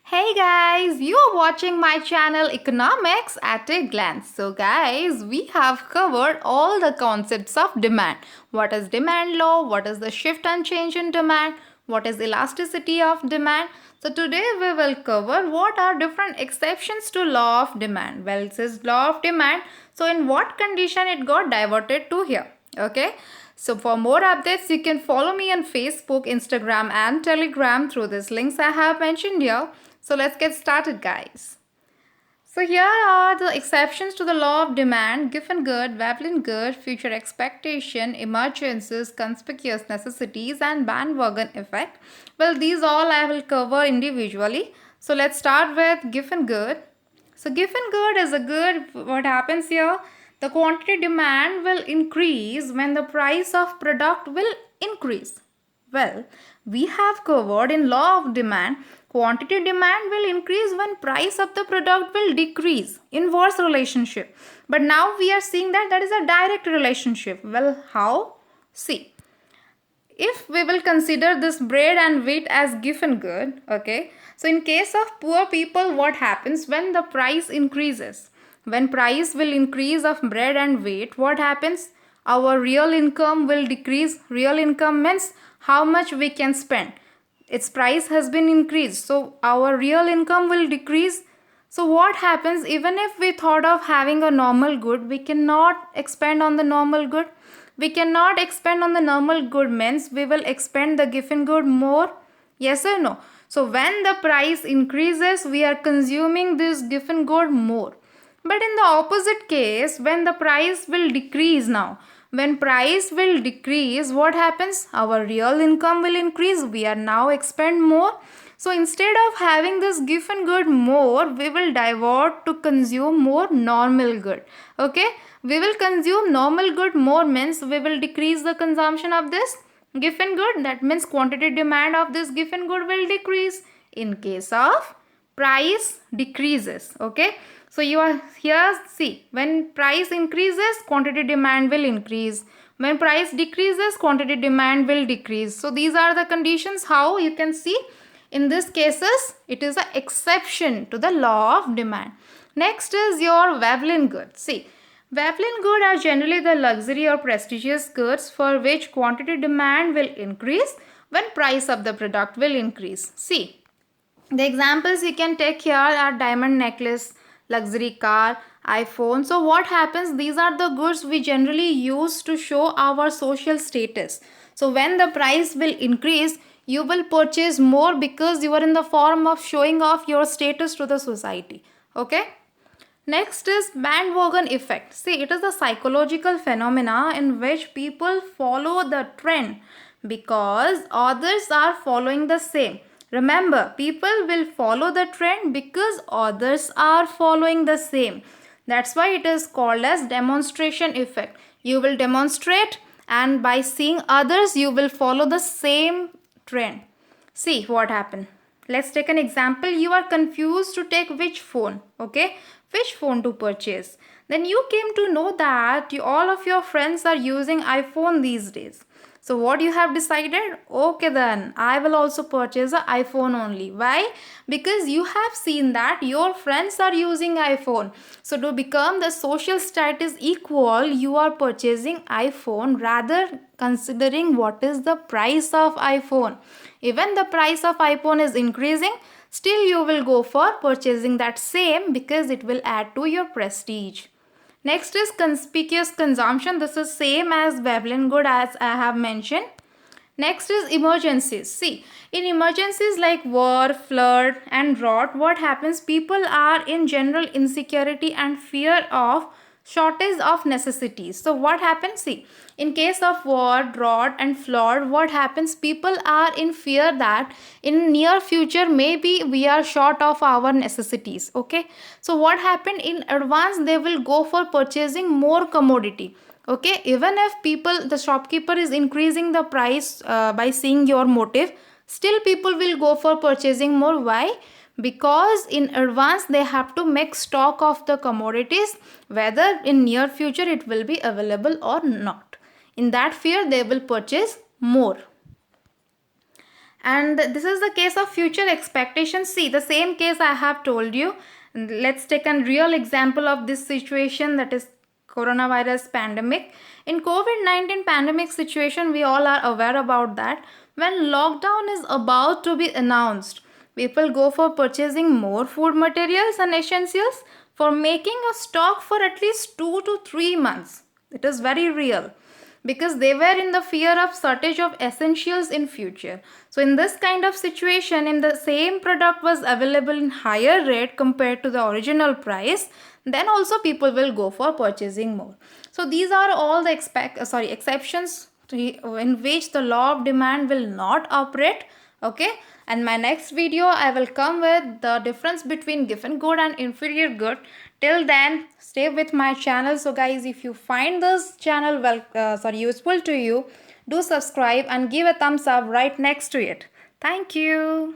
Hey guys, you are watching my channel Economics at a Glance. So guys, we have covered all the concepts of demand. What is demand law? What is the shift and change in demand? What is elasticity of demand? So today we will cover what are different exceptions to law of demand. Well, it says law of demand. So in what condition it got diverted to here? Okay. So for more updates, you can follow me on Facebook, Instagram and Telegram through these links I have mentioned here. So let's get started, guys. So here are the exceptions to the law of demand: given good, Veblen good, future expectation, emergencies, conspicuous necessities and bandwagon effect. Well, these all I will cover individually. So let's start with given good. So given good is a good. What happens here? The quantity demand will increase when the price of product will increase. Well, we have covered in law of demand, quantity demand will increase when price of the product will decrease. Inverse relationship. But now we are seeing that is a direct relationship. Well, how? See, if we will consider this bread and wheat as given good, okay, so in case of poor people, what happens when the price increases? When price will increase of bread and wheat, what happens? Our real income will decrease. Real income means how much we can spend. Its price has been increased, so our real income will decrease. So what happens? Even if we thought of having a normal good, we cannot expand on the normal good. We cannot expand on the normal good means we will expand the given good more. Yes or no? So when the price increases, we are consuming this given good more. But in the opposite case, when the price will decrease now, when price will decrease, what happens? Our real income will increase. We are now expend more. So instead of having this given good more, we will divert to consume more normal good. Okay? We will consume normal good more means we will decrease the consumption of this given good. That means quantity demand of this given good will decrease in case of price decreases. Okay, so you are here, see, when price increases, quantity demand will increase. When price decreases, quantity demand will decrease. So these are the conditions. How you can see in these cases it is an exception to the law of demand. Next is your Veblen goods. See, Veblen goods are generally the luxury or prestigious goods for which quantity demand will increase when price of the product will increase. See, the examples you can take here are diamond necklace, luxury car, iPhone. So what happens? These are the goods we generally use to show our social status. So when the price will increase, you will purchase more because you are in the form of showing off your status to the society. Okay? Next is bandwagon effect. See, it is a psychological phenomena in which people follow the trend because others are following the same. Remember, people will follow the trend because others are following the same. That's why it is called as demonstration effect. You will demonstrate and by seeing others, you will follow the same trend. See what happened. Let's take an example. You are confused to take which phone, okay? Which phone to purchase. Then you came to know that all of your friends are using iPhone these days. So what you have decided? Okay, then I will also purchase an iPhone only. Why? Because you have seen that your friends are using iPhone. So to become the social status equal, you are purchasing iPhone rather considering what is the price of iPhone. Even the price of iPhone is increasing, still you will go for purchasing that same because it will add to your prestige. Next is conspicuous consumption. This is same as Veblen good as I have mentioned. Next is emergencies. See, in emergencies like war, flood and drought, what happens? People are in general insecurity and fear of shortage of necessities. So what happens? See, in case of war, drought and flood, what happens? People are in fear that in near future maybe we are short of our necessities. Okay, so what happened? In advance they will go for purchasing more commodity. Okay, even if people, the shopkeeper is increasing the price by seeing your motive, still people will go for purchasing more. Why? Because in advance they have to make stock of the commodities, whether in near future it will be available or not. In that fear they will purchase more. And this is the case of future expectations. See, the same case I have told you. Let's take a real example of this situation, that is coronavirus pandemic. In COVID-19 pandemic situation, we all are aware about that. When lockdown is about to be announced, people go for purchasing more food materials and essentials for making a stock for at least 2 to 3 months. It is very real because they were in the fear of shortage of essentials in future. So in this kind of situation, in the same product was available in higher rate compared to the original price, then also people will go for purchasing more. So these are all the exceptions in which the law of demand will not operate. Okay, and my next video I will come with the difference between given good and inferior good. Till then, stay with my channel. So guys, if you find this channel useful to you, do subscribe and give a thumbs up right next to it. Thank you.